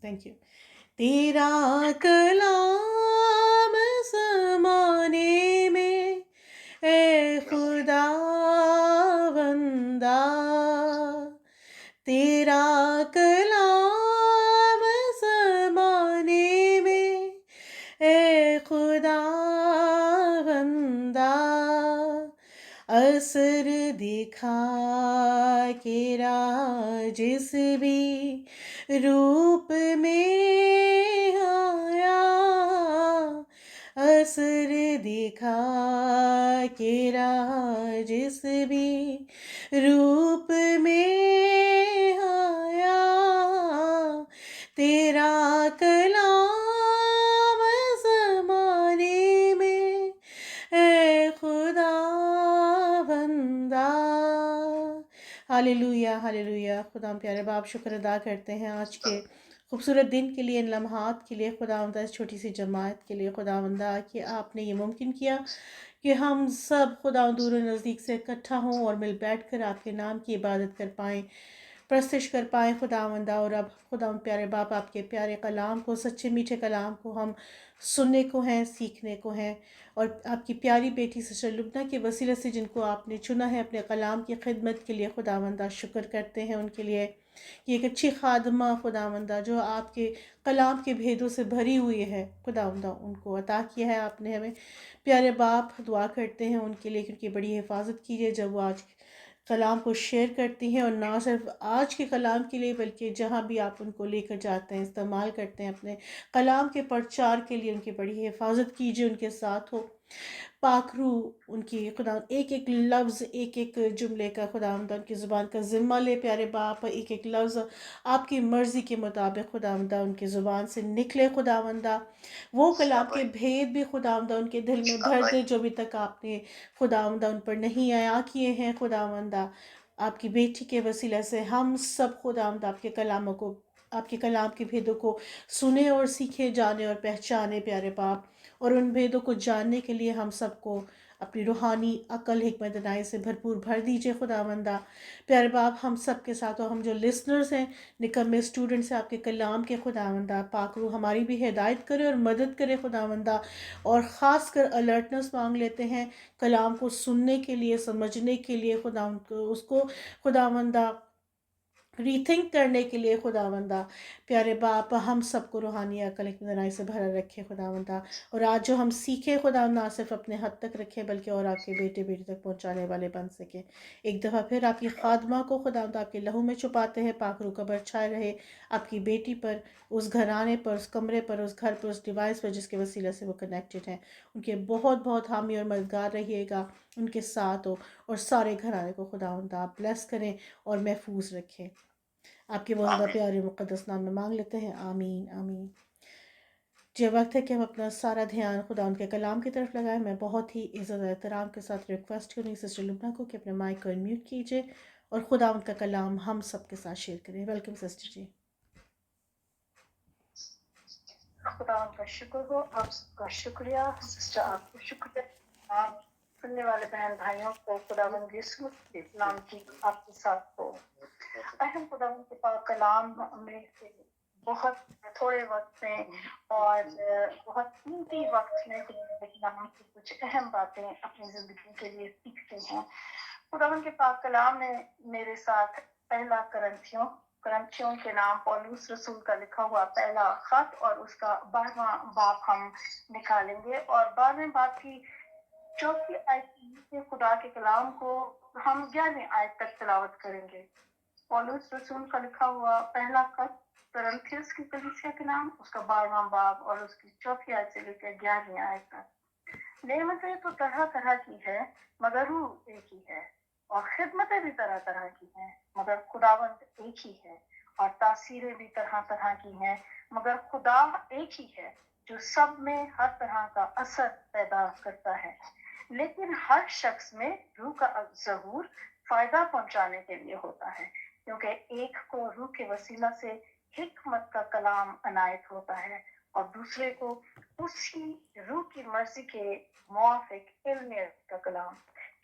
Thank you. تیرا کلام زمانے میں اے خدا بندہ، تیرا کلام زمانے میں اے خدا بندہ، اثر دکھا کے راہ جس بھی روپ میں آیا، اثر دکھا کے راہ جس بھی روپ میں آیا، تیرا کلام زمانے میں اے خدا بندہ. Hallelujah hallelujah. خدا ہم پیارے باپ شکر ادا کرتے ہیں آج کے خوبصورت دن کے لیے، ان لمحات کے لیے، خداوندہ اس چھوٹی سی جماعت کے لیے، خداوندہ کہ آپ نے یہ ممکن کیا کہ ہم سب خدا دور و نزدیک سے اکٹھا ہوں اور مل بیٹھ کر آپ کے نام کی عبادت کر پائیں، پرستش کر پائیں خداوندہ. اور اب خدا پیارے باپ آپ کے پیارے کلام کو، سچے میٹھے کلام کو ہم سننے کو ہیں، سیکھنے کو ہیں، اور آپ کی پیاری بیٹی سسٹر لبنہ کے وسیلے سے جن کو آپ نے چنا ہے اپنے کلام کی خدمت کے لیے، خداوندہ شکر کرتے ہیں ان کے لیے. یہ ایک اچھی خادمہ خداوندہ جو آپ کے کلام کے بھیدوں سے بھری ہوئی ہے، خداوندہ ان کو عطا کیا ہے آپ نے ہمیں. پیارے باپ دعا کرتے ہیں ان کے لیے کہ ان کی بڑی حفاظت کیجیے جب وہ آج کلام کو شیئر کرتی ہیں، اور نہ صرف آج کے کلام کے لیے بلکہ جہاں بھی آپ ان کو لے کر جاتے ہیں، استعمال کرتے ہیں اپنے کلام کے پرچار کے لیے. ان کی بڑی حفاظت کیجیے، ان کے ساتھ ہو. پاک روح ان کی خدا ایک ایک لفظ، ایک ایک جملے کا خداوندہ ان کی زبان کا ذمہ لے پیارے باپ. ایک ایک لفظ آپ کی مرضی کے مطابق خداوندہ ان کی زبان سے نکلے خداوندہ. وہ کلام کے بھید بھی خداوندہ ان کے دل میں بھر دے جو ابھی تک آپ نے خداوندہ ان پر نہیں عطا کیے ہیں خداوندہ. آپ کی بیٹی کے وسیلہ سے ہم سب خداوندہ آپ کے کلاموں کو، آپ کے کلام کے بھیدوں کو سنے اور سیکھے، جانے اور پہچانے پیارے باپ. اور ان بھیدوں کو جاننے کے لیے ہم سب کو اپنی روحانی عقل، حکمت دانائی سے بھرپور بھر دیجیے خداوندہ. پیارے باپ ہم سب کے ساتھ، اور ہم جو لسنرز ہیں، نکمے اسٹوڈنٹس ہیں آپ کے کلام کے، خداوندہ پاک روح ہماری بھی ہدایت کرے اور مدد کرے خداوندہ. اور خاص کر الرٹنس مانگ لیتے ہیں کلام کو سننے کے لیے، سمجھنے کے لیے، اس کو خداوندہ ری تھنک کرنے کے لیے خداوندہ. پیارے باپ ہم سب کو روحانی عقل حکمت دانائی سے بھرا رکھے خداوندہ. اور آج جو ہم سیکھے خدا نہ صرف اپنے حد تک رکھے بلکہ اور آپ کے بیٹے بیٹی تک پہنچانے والے بن سکے. ایک دفعہ پھر آپ کی خادمہ کو خداوندہ آپ کے لہو میں چھپاتے ہیں، پاک روح کا بر چھائے رہے آپ کی بیٹی پر، اس گھرانے پر، اس کمرے پر، اس گھر پر، اس ڈیوائس پر جس کے وسیلہ سے وہ کنیکٹڈ ہیں. ان کے بہت بہت حامی اور مددگار رہیے گا، ان کے ساتھ ہو، اور سارے گھرانے کو خداوندہ آپ بلیس کریں اور محفوظ رکھیں. آپ کے بہت پیارے مقدس نام میں مانگ لیتے ہیں، آمین آمین. یہ وقت ہے کہ ہم اپنا سارا دھیان خدا ان کے کلام کی طرف لگائیں. میں بہت ہی عزت و احترام کے ساتھ ریکویسٹ کروں گی سسٹر لبنہ کو کہ اپنے مائک کو انمیوٹ کیجیے اور خدا ان کا کلام ہم سب کے ساتھ شیئر کریں. ویلکم سسٹر جی. خدا ان کا شکر ہو، آپ سب کا شکریہ سسٹر، آپ کو شکریہ. آپ سننے والے بہن بھائیوں کو خدا یسوع کے نام کی آپ کے ساتھ ہو. اہم خدا کے پاک کلام میں سے بہت تھوڑے وقت میں اور بہت قیمتی وقت میں خدا کے کلام کی کچھ اہم باتیں اپنی زندگی کے لیے سیکھتے ہیں. خدا کے پاک کلام میں میرے ساتھ پہلا کرنتھیوں کے نام پولوس رسول کا لکھا ہوا پہلا خط اور اس کا 12واں باب ہم نکالیں گے، اور 12ویں باب کی چوتھی آیت سے خدا کے کلام کو ہم 11ویں آیت تک تلاوت کریں گے. پولوس رسول کا لکھا ہوا پہلا خط کرنتھیوس کی کلیسیا کے نام، اس کا 12واں باب اور اس کی چوتھی آیت سے لے کر 11ویں آیت تک. نعمتیں تو طرح طرح کی ہے مگر روح ایک ہی ہے، اور خدمتیں بھی طرح طرح کی ہیں مگر خداوند ایک ہی ہے، اور تاثیریں بھی طرح طرح کی ہیں مگر خدا ایک ہی ہے جو سب میں ہر طرح کا اثر پیدا کرتا ہے. لیکن ہر شخص میں روح کا ظہور فائدہ پہنچانے کے لیے ہوتا ہے، کیونکہ ایک کو روح کے وسیلہ سے حکمت کا کلام عنایت ہوتا ہے اور دوسرے کو اسی روح کی مرضی کے موافق علم کا کلام.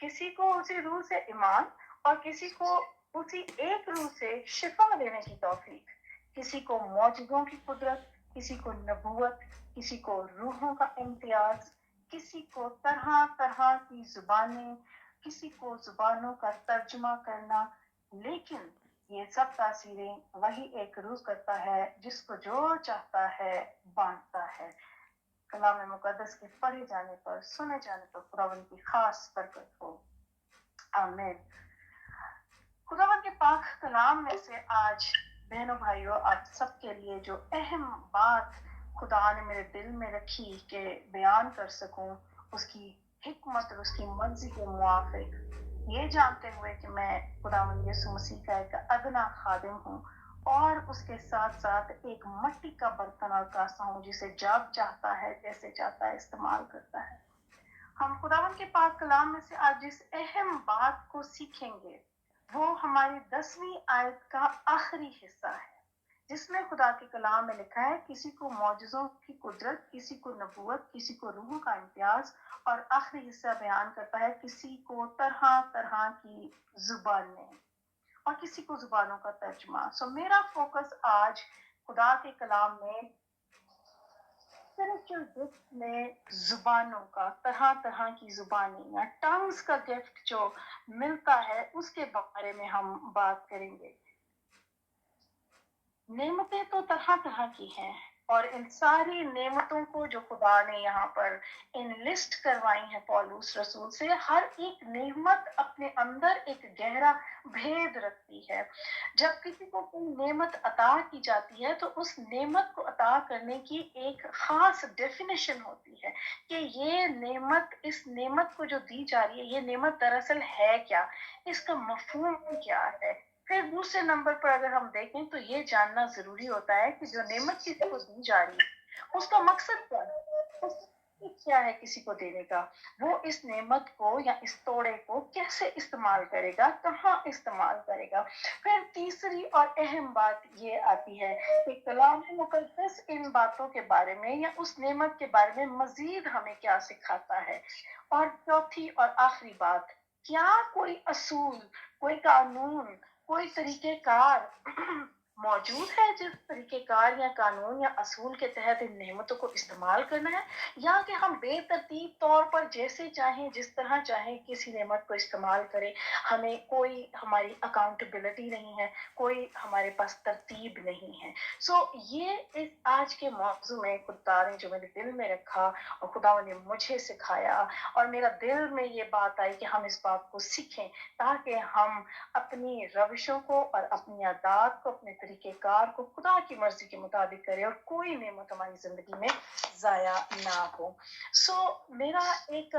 کسی کو اسی روح سے ایمان اور کسی کو اسی ایک روح سے شفا دینے کی توفیق. किसी को मौजूदों की कुदरत, किसी को नबूवत, किसी को रूहों का इम्तियाज, किसी को तरह तरह की जुबानें, किसी को जुबानों का तर्जुमा करना। लेकिन ये सब तासीरें वही एक रूह करता है जिसको जो चाहता है बांटता है। कलाम मुकद्दस के पढ़े जाने पर, सुने जाने पर खुदावन की खास बरकत हो। आमीन। खुदावन के पाक कलाम में से आज बहनों भाइयों आप सबके लिए जो अहम बात खुदा ने मेरे दिल में रखी कि बयान कर सकूं, उसकी हिकमत और उसकी मर्जी के मुआफिक, ये जानते हुए कि मैं खुदावन यीशु मसीह का एक अदना खादिम हूँ और उसके साथ साथ एक मिट्टी का बर्तन और कासा हूँ जिसे जब चाहता है जैसे चाहता है इस्तेमाल करता है। हम खुदावन के पाक कलाम में से आज जिस अहम बात को सीखेंगे वो हमारी 10वीं आयत का आखिरी हिस्सा है, जिसमें खुदा के कलाम में लिखा है किसी को मौजज़ों की कुदरत, किसी को नबूवत, किसी को रूहों का इम्तियाज, और आखिरी हिस्सा बयान करता है किसी को तरह तरह की जुबानें और किसी को जुबानों का तर्जुमा। सो मेरा फोकस आज खुदा के कलाम में स्पिरिचुअल गिफ्ट में जुबानों का, तरह तरह की जुबानी या टंग्स का गिफ्ट जो मिलता है उसके बारे में हम बात करेंगे। नेमतें तो तरह तरह की हैं और इन सारी नेमतों को जो खुदा ने यहाँ पर इनलिस्ट करवाई है पौलुस रसूल से, हर एक नेमत अपने अंदर एक गहरा भेद रखती है। जब किसी को कोई नेमत अता की जाती है तो उस नेमत को अता करने की एक खास डेफिनेशन होती है कि ये नेमत, इस नेमत को जो दी जा रही है, ये नेमत दरअसल है क्या, इसका मफहूम क्या है। फिर दूसरे नंबर पर अगर हम देखें तो ये जानना जरूरी होता है कि जो नेमत किसी को दी जा रही है उसका मकसद क्या है, क्या है किसी को देने का, वो इस नेमत को या इस तोड़े को कैसे इस्तेमाल करेगा, कहाँ इस्तेमाल करेगा। फिर तीसरी और अहम बात ये आती है कि कलाम मुकद्दस इन बातों के बारे में या उस नेमत के बारे में मजीद हमें क्या सिखाता है। और चौथी और आखिरी बात, क्या कोई असूल, कोई कानून, कोई तरीकेकार मौजूद है जिस तरीकेकार या कानून या असूल के तहत इन नेमतों को इस्तेमाल करना है, या कि हम बेतरतीब तौर पर जैसे चाहें, जिस तरह चाहें किसी नेमत को इस्तेमाल करें, हमें कोई हमारी अकाउंटेबिलिटी नहीं है, कोई हमारे पास तरतीब नहीं है। सो ये इस आज के मौजू में खुदा ने जो मेरे दिल में रखा और खुदा ने मुझे सिखाया और मेरा दिल में ये बात आई कि हम इस बात को सीखें ताकि हम अपनी रविशों को और अपनी आदत को, अपने तरीकेकार को खुदा की मर्जी के मुताबिक करें और कोई नेमत हमारी जिंदगी में जाया ना हो। सो मेरा एक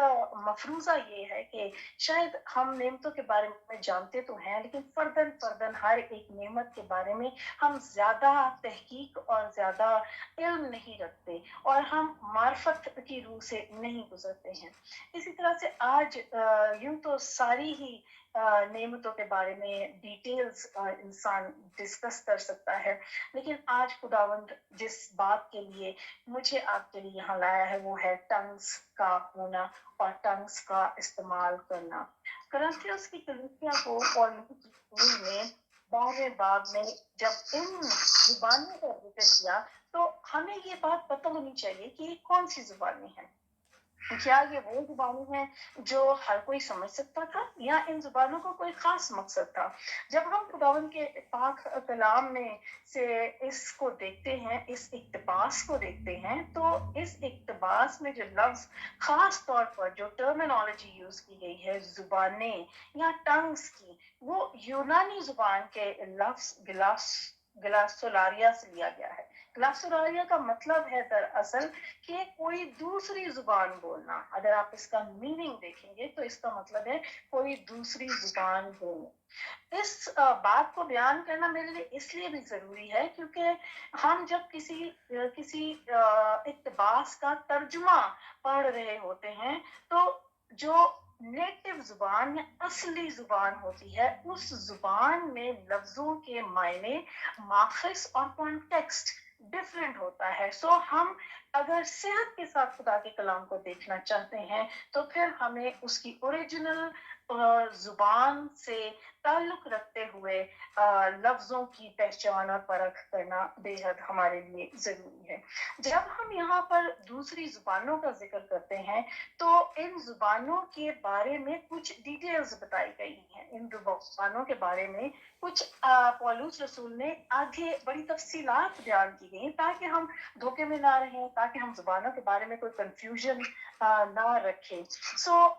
मफरूजा ये है कि शायद हम नेमतों के बारे में जानते तो हैं, लेकिन फर्दन फर्दन हर एक नेमत के बारे में हम ज्यादा तहकीक और ज्यादा इल्म नहीं रखते और हम मार्फत की रूह से नहीं गुजरते हैं। इसी तरह से आज यूं तो सारी ही नेमतों के बारे में डिटेल्स इंसान डिस्कस कर सकता है, लेकिन आज खुदावंद जिस बात के लिए मुझे आपके लिए यहाँ लाया है वो है टंग्स का होना और टंग्स का इस्तेमाल करना। करंथियंस की कलीसिया को और में 12वें बाब में जब इन जुबानों का जिक्र किया तो हमें ये बात पता होनी चाहिए कि कौन सी जुबानें हैं। क्या ये वो जुबानें हैं जो हर कोई समझ सकता था या इन जुबानों का कोई खास मकसद था। जब हम खुदावन के पाक कलाम में से इसको देखते हैं, इस इक्तबास को देखते हैं, तो इस इक्तबास में जो लफ्ज खास तौर पर जो टर्मिनोलॉजी यूज की गई है जुबानें या टंग्स की, वो यूनानी जुबान के लफ्ज ग्लासोलारिया से लिया गया है। ग्लासोलारिया का मतलब है दरअसल कि कोई दूसरी जुबान बोलना। अगर आप इसका मीनिंग देखेंगे तो इसका मतलब है कोई दूसरी जुबान बोलना। इस बात को बयान करना मेरे लिए इसलिए भी जरूरी है क्योंकि हम जब किसी इक्तबास का तर्जुमा पढ़ रहे होते हैं तो जो नेटिव जुबान या असली जुबान होती है उस जुबान में लफ्जों के मायने, माखिस और कॉन्टेक्स्ट डिफरेंट होता है। सो हम अगर सेहत के साथ खुदा के कलाम को देखना चाहते हैं तो फिर हमें उसकी ओरिजिनल जुबान से ताल्लुक रखते हुए लफ्ज़ों की पहचान और परख करना बेहद हमारे लिए ज़रूरी है। जब हम यहाँ पर दूसरी ज़ुबानों का ज़िक्र करते हैं, तो इन ज़ुबानों के बारे में कुछ डिटेल्स बताई गई हैं। इन ज़ुबानों के बारे में कुछ पौलुस रसूल ने आगे बड़ी तफ़सीलात बयान की गई ताकि हम धोखे में ना रहें, ताकि हम ज़ुबानों के बारे में कोई कन्फ्यूज़न ना रखें।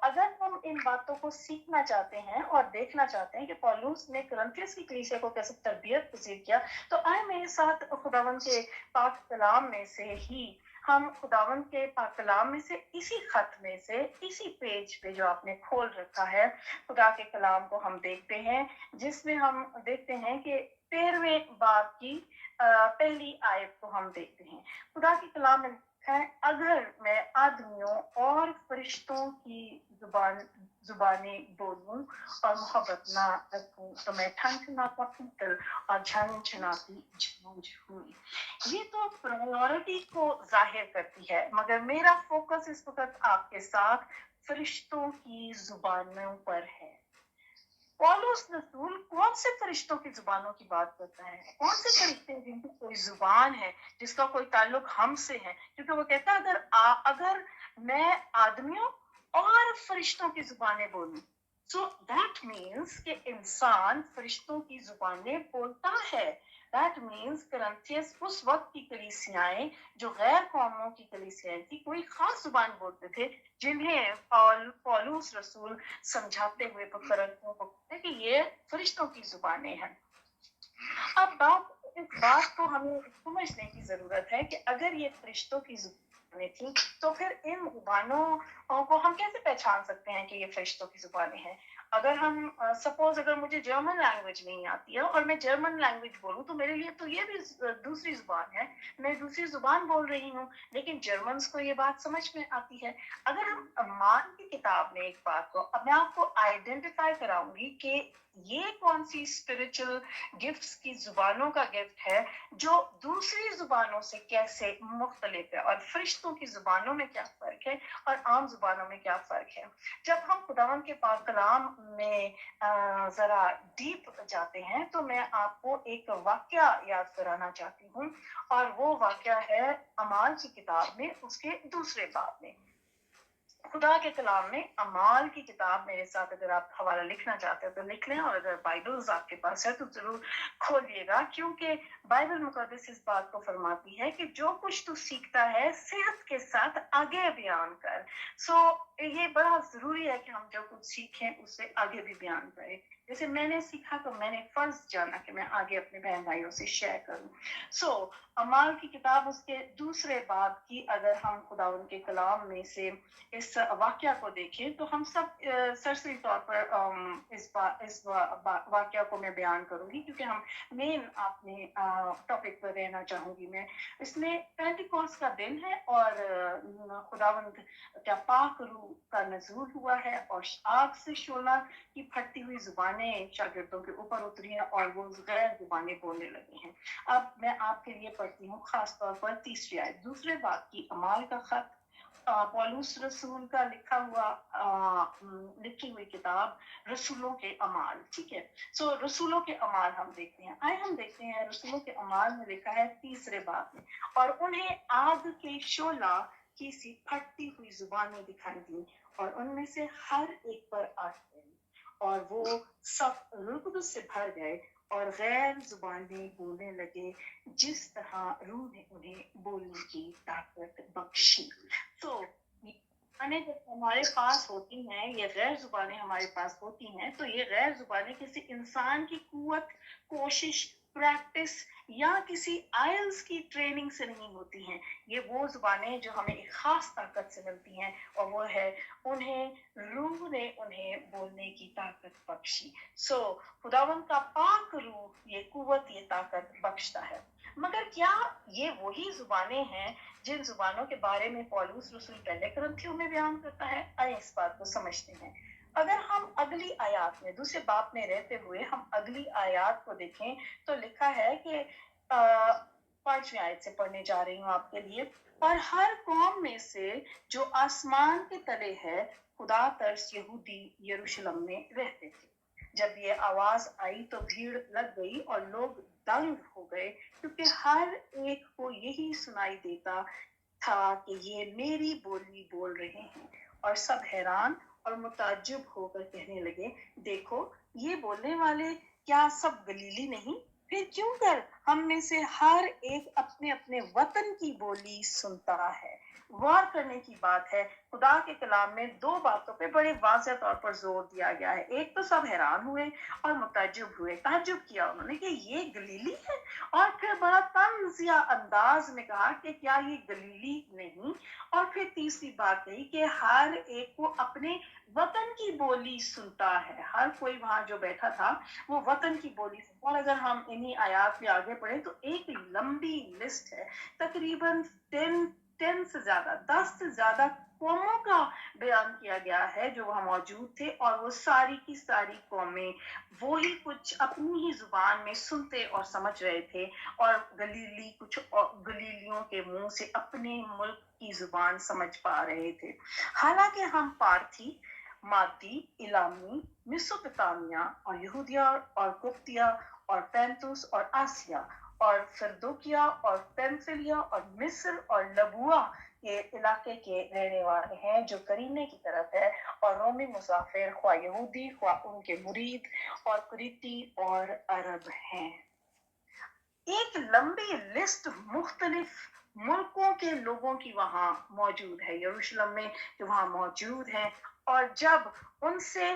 अगर हम इन बातों को सीखना चाहते हैं और देखना चाहते हैं कि पौलुस ने कुरिन्थियस की कलीसिया को कैसे तरबियत पसीर किया, तो आए मेरे साथ खुदावन के पाक कलाम में से ही हम खुदावन के पाक कलाम में से इसी खत में से इसी पेज पे जो आपने खोल रखा है, खुदा के कलाम को हम देखते हैं, जिसमें हम देखते हैं कि 13वें बाब की पहली आयत को हम देखते हैं। खुदा के कलाम में है, अगर मैं आदमियों और फरिश्तों की जुबानें बोलूं और मोहब्बत ना रखूं, तो मैं ठनठनाता पीतल और झनझनाती जूझ हुई। ये तो प्रायोरिटी को जाहिर करती है, मगर मेरा फोकस इस वक्त आपके साथ फरिश्तों की जुबानों पर है। पौलुस रसूल कौन से फरिश्तों की जुबानों की बात करता है? कौन से फरिश्ते हैं जिनकी कोई जुबान है, जिसका कोई ताल्लुक हमसे है? क्योंकि वो कहता है अगर मैं आदमियों और फरिश्तों की जुबानें बोलूं, सो दैट मीन्स कि इंसान फरिश्तों की जुबानें बोलता है। दैट मीन्स कुरिन्थियस उस वक्त की कलीसियाएं जो गैर कौमों की कलीसियाएं थी, कोई खास जुबान बोलते थे, जिन्हें पौलुस रसूल समझाते हुए कुरिन्थियों को कहते कि ये फरिश्तों की जुबानें हैं। अब इस बात को हमें समझने की जरूरत है कि अगर ये फरिश्तों की जुबानें थी, तो फिर इन जुबानों को हम कैसे पहचान सकते हैं कि ये फरिश्तों की जुबानें हैं? अगर हम सपोज अगर मुझे जर्मन लैंग्वेज नहीं आती है और मैं जर्मन लैंग्वेज बोलूं, तो मेरे लिए तो ये भी दूसरी जुबान है, मैं दूसरी जुबान बोल रही हूँ, लेकिन जर्मन्स को ये बात समझ में आती है। अगर हम अम्मान की किताब में एक बात को मैं आपको आइडेंटिफाई कराऊंगी कि ये कौन सी स्पिरिचुअल गिफ्ट्स की जुबानों का गिफ्ट है जो दूसरी जुबानों से कैसे मुख्तलिफ है, और फरिश्तों की जुबानों में क्या फर्क है और आम जुबानों में क्या फर्क है। जब हम खुदावन के पाक कलाम में जरा डीप जाते हैं, तो मैं आपको एक वाक्या याद कराना चाहती हूँ, और वो वाक्या है अमाल की किताब में उसके दूसरे बाब में। खुदा के कलाम में अमाल की किताब मेरे साथ अगर आप हवाला लिखना चाहते हो तो लिख लें, और अगर बाइबल्स आपके पास है तो जरूर खोलिएगा, क्योंकि बाइबल मुकद्दस इस बात को फरमाती है कि जो कुछ तू सीखता है सेहत के साथ आगे बयान कर। ये बड़ा जरूरी है कि हम जो कुछ सीखें उससे आगे भी बयान करें। जैसे मैंने सीखा तो मैंने फर्ज जाना कि मैं आगे अपने बहन भाइयों से शेयर करूं। अमाल की किताब उसके दूसरे बाब की अगर हम खुदा उनके कलाम में से इस वाक्या को देखें, तो हम सब सरसरी तौर पर इस वाक्या को मैं बयान करूंगी, क्योंकि हम मेन अपने टॉपिक पर रहना चाहूंगी मैं। इसमें पेंटिकॉस्ट का दिन है और खुदावंद क्या पाक रूह का नजूल हुआ है, और आग से शोला की फटती हुई जुबानें शागिर्दों के ऊपर उतरी हैं और वो गैर जुबानें बोलने लगी हैं। अब मैं आपके लिए पढ़ती हूँ खास तौर पर तीसरी आयत, दूसरे बाब की अमाल का खत, पौलुस रसूल का लिखी हुई किताब रसूलों के अमाल। ठीक है, रसूलों के अमाल हम देखते हैं। हम देखते हैं रसूलों के अमाल में लिखा है तीसरे बाब में, और उन्हें आग के शोला की सी फटती हुई जुबानें दिखाई दी, और उनमें से हर एक पर आग गई, और वो सब रुग्ण से भर गए और गैर जुबानें बोलने लगे, जिस तरह रूह ने उन्हें बोलने की ताकत बख्शी। जब हमारे पास होती हैं, ये गैर जुबानें हमारे पास होती हैं, तो ये गैर जुबानें किसी इंसान की कुव्वत, कोशिश, प्रैक्टिस या किसी आयल्स की ट्रेनिंग से नहीं होती हैं। ये वो जुबानें जो हमें एक खास ताकत से मिलती हैं, और वो है रूह ने उन्हें बोलने की ताकत बख्शी। खुदावन का पाक रूह ये कुव्वत, ये ताकत बख्शता है। मगर क्या ये वही जुबानें हैं जिन जुबानों के बारे में पौलुस रसूल पहले कुरिन्थियों में बयान करता है? आइए इस बात को समझते हैं। अगर हम अगली आयत में दूसरे बाब में रहते हुए हम अगली आयत को देखें, तो लिखा है कि 5वीं आयत से पढ़ने जा रही हूँ आपके लिए। और हर कौम में से जो आसमान के तले है खुदा तरस यहूदी यरूशलेम में रहते थे। जब ये आवाज आई तो भीड़ लग गई और लोग दंग हो गए, क्योंकि हर एक को यही सुनाई देता था कि ये मेरी बोली बोल रहे हैं। और सब हैरान और मुताज्जुब होकर कहने लगे, देखो ये बोलने वाले क्या सब गलीली नहीं? फिर क्यों कर हम में से हर एक अपने अपने वतन की बोली सुनता है। गौर करने की बात है, खुदा के कलाम में दो बातों पे बड़े वाज़ेह तौर पर जोर दिया गया है। एक तो सब हैरान हुए और मुताज्जुब हुए, ताज्जुब किया उन्होंने कि ये गलीली है, और फिर बड़ा तंजिया अंदाज में कहा कि क्या ये गलीली नहीं। और फिर तीसरी बात कही कि हर एक को अपने वतन की बोली सुनता है। हर कोई वहां जो बैठा था वो वतन की बोली सुनता। और अगर हम इन्हीं आयात में आगे पढ़े तो एक लंबी लिस्ट है, तकरीबन 10 से ज्यादा कौमों का बयान किया गया है जो वहां मौजूद थे, और वो सारी की सारी कौमें वो ही कुछ अपनी ही जुबान में सुनते और समझ रहे थे, और गलीली कुछ गलीलियों के मुंह से अपने मुल्क की जुबान समझ पा रहे थे। हालांकि हम पारथी, मादी, इलामी, मिसोपोटामिया और यहूदिया और कुप्तिया और पैंतुस और आसिया और फिरदोकिया और पेम्फिलिया और मिस्र और लबुआ के इलाके के रहने वाले हैं, जो करीने की तरफ है, और रोमी मुसाफिर, ख्वा यहूदी ख्वा उनके मुरीद, और कुरीती और अरब हैं। एक लंबी लिस्ट मुख्तलिफ मुल्कों के लोगों की वहां मौजूद है, यरूशलेम में जो वहां मौजूद हैं। और जब उनसे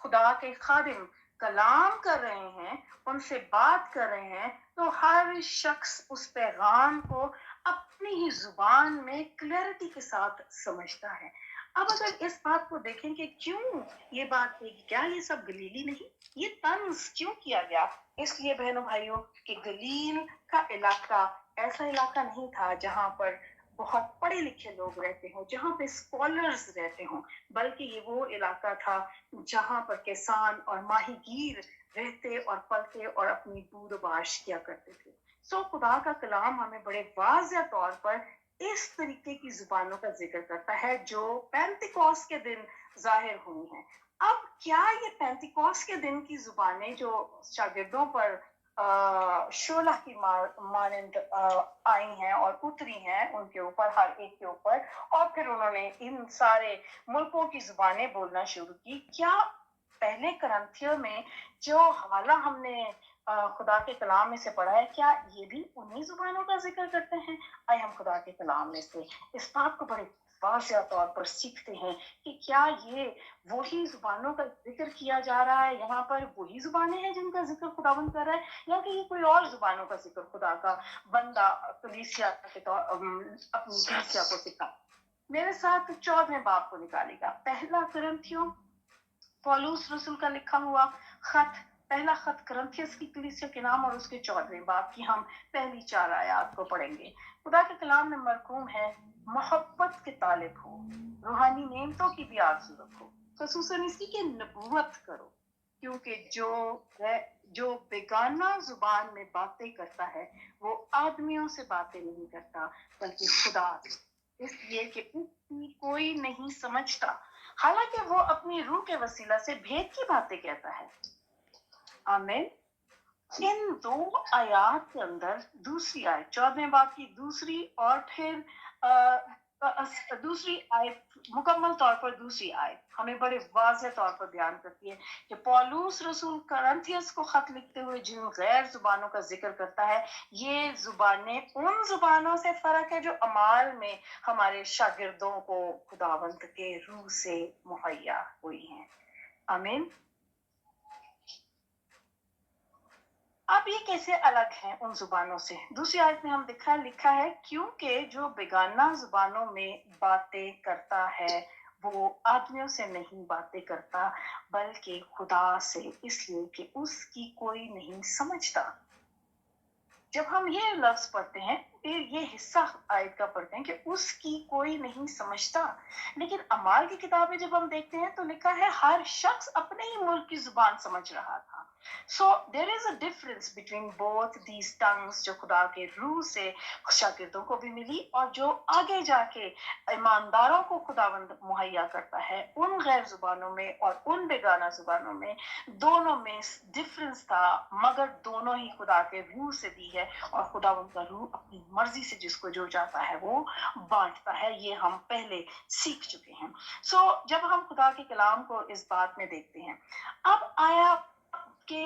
खुदा के खादिम कलाम कर रहे हैं, उनसे बात कर रहे हैं, तो हर शख्स उस पैगाम को अपनी ही जुबान में क्लैरिटी के साथ समझता है। अब अगर इस बात को देखें कि क्यों ये बात है कि क्या ये सब गलीली नहीं, ये तंज क्यों किया गया? इसलिए बहनों भाइयों कि गलील का इलाका ऐसा इलाका नहीं था जहां पर बहुत पढ़े लिखे लोग रहते हों, जहां पे स्कॉलर्स रहते हों, बल्कि ये वो इलाका था जहां पर किसान और माहीगीर रहते और पलते और अपनी दूरबाश किया करते थे। सो खुदा का कलाम हमें बड़े वाज़ेह तौर पर इस तरीके की जुबानों का जिक्र करता है जो पेंतिकोस के दिन जाहिर हुई हैं। अब क्या ये पेंतिकोस के दिन की जुबानें जो शागिर्दों पर शोला की मानंद आई हैं और उतरी हैं उनके ऊपर, हर एक के ऊपर, और फिर उन्होंने इन सारे मुल्कों की जुबानें बोलना शुरू की, क्या पहले करंथियों में जो हवाला हमने खुदा के कलाम में से पढ़ा है, क्या ये भी उन्हीं जुबानों का जिक्र करते हैं? आइए हम खुदा के कलाम में से इस बात को बड़े वाज़ेह तौर पर सीखते हैं कि क्या ये वही जुबानों का जिक्र किया जा रहा है, यहाँ पर वही जुबानें हैं जिनका जिक्र खुदावंद कर रहा है, या कि ये कोई और जुबानों का जिक्र खुदा का बंदा कलीसिया के तौर अपनी कलीसिया को सिखा। मेरे साथ 14वें बाब को निकालेगा, पहला करंथियों पौलुस रसूल का लिखा हुआ खत, पहला खत करंथियस की कलीसिया के नाम, और उसके 14वें बाब की हम पहली 4 आयत को पढ़ेंगे। खुदा के कलाम में मरकूम है, मोहब्बत के तालिब हो, रूहानी नेमतों की भी आरज़ू रखो, खसूसन इसी की नबूवत करो, क्योंकि जो बेगाना जुबान में बातें करता है वो आदमियों से बातें नहीं करता बल्कि खुदा से, इसलिए कि उसकी कोई नहीं समझता, हालांकि वो अपनी रूह के वसीला से भेद की बातें कहता है। आमीन। इन दो आयात के अंदर दूसरी आयत 14वें बाब की दूसरी और फिर दूसरी आयत, मुकम्मल तौर पर दूसरी आयत हमें बड़े वाज़ेह तौर पर बयान करती है कि पौलुस रसूल करंथियस को खत लिखते हुए जिन गैर जुबानों का जिक्र करता है, ये जुबानें उन जुबानों से फर्क है जो अमाल में हमारे शागिर्दों को खुदावंत के रूह से मुहैया हुई हैं। आमीन। अब ये कैसे अलग हैं उन जुबानों से? दूसरी आयत में हम लिखा है क्योंकि जो बेगाना जुबानों में बातें करता है वो आदमियों से नहीं बातें करता बल्कि खुदा से, इसलिए कि उसकी कोई नहीं समझता। जब हम ये लफ्ज पढ़ते हैं, ये हिस्सा आयत का पढ़ते हैं कि उसकी कोई नहीं समझता, लेकिन अमाल की किताब में जब हम देखते हैं तो लिखा है हर शख्स अपने ही मुल्क की जुबान समझ रहा था। So there is a difference between both these tongues जो खुदा के रूह से शागिर्दों को भी मिली और जो आगे जाके ईमानदारों को खुदावंद मुहैया करता है उन गैर जुबानों में और उन बेगाना जुबानों में, दोनों में डिफरेंस था, मगर दोनों ही खुदा के रूह से दी है और खुदावंद का रूह अपनी मर्जी से जिसको जो चाहता है वो बांटता है। ये हम पहले सीख चुके हैं। जब हम खुदा के कलाम को इस बात में देखते हैं, अब आया कि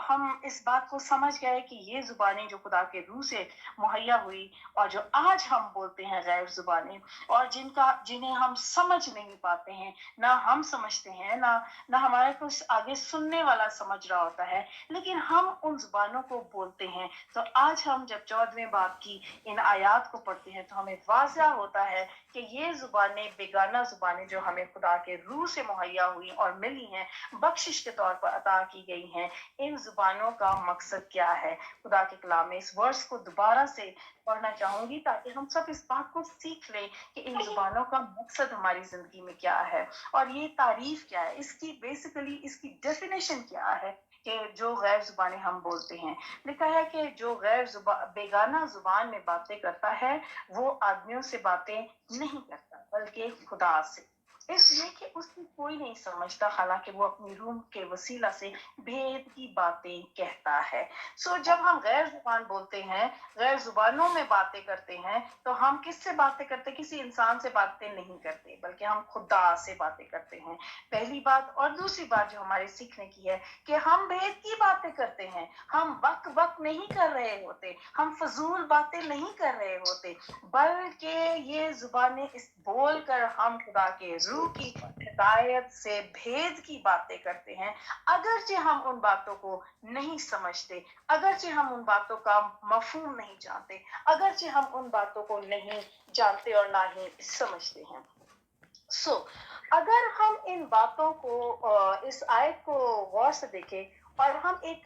हम इस बात को समझ गए कि ये जुबानें जो खुदा के रूह से मुहैया हुई और जो आज हम बोलते हैं गैर जुबानें, और जिन्हें हम समझ नहीं पाते हैं, ना हम समझते हैं, ना हमारे को आगे सुनने वाला समझ रहा होता है, लेकिन हम उन जुबानों को बोलते हैं। तो आज हम जब 14वें बाब की इन आयात को पढ़ते हैं तो हमें वाज़ा होता है कि ये जुबानें बेगाना जुबानें जो हमें खुदा के रूह से मुहैया हुई और मिली हैं, बख्शिश के तौर पर अता की गई हैं, इन जुबानों का मकसद क्या है। खुदा के कलाम में इस वर्ष को दोबारा से पढ़ना चाहूंगी ताकि हम सब इस बात को सीख लें कि इन जुबानों का मकसद हमारी जिंदगी में क्या है और ये तारीफ क्या है, इसकी बेसिकली इसकी डेफिनेशन क्या है कि जो गैर जुबानें हम बोलते हैं। लिखा है कि जो बेगाना जुबान में बातें करता है वो आदमियों से बातें नहीं करता बल्कि खुदा से, इसलिए कि उसकी कोई नहीं समझता, हालांकि वो अपनी रूह के वसीला से भेद की बातें कहता है। जब हम गैर जुबान बोलते हैं, गैर जुबानों में बातें करते हैं, तो हम किससे बातें करते, किसी इंसान से बातें नहीं करते बल्कि हम खुदा से बातें करते हैं। पहली बात। और दूसरी बात जो हमारे सीखने की है कि हम भेद की बातें करते हैं, हम वक नहीं कर रहे होते, हम फजूल बातें नहीं कर रहे होते, बल्कि ये जुबानें इस बोल कर हम खुदा के रूह की हिदायत से भेद की बातें करते हैं, अगरचे हम उन बातों को नहीं समझते, अगरचे हम उन बातों का मफहूम नहीं जानते, अगरचे हम उन बातों को नहीं जानते और ना ही समझते हैं। अगर हम इन बातों को, इस आयत को गौर से देखें और हम एक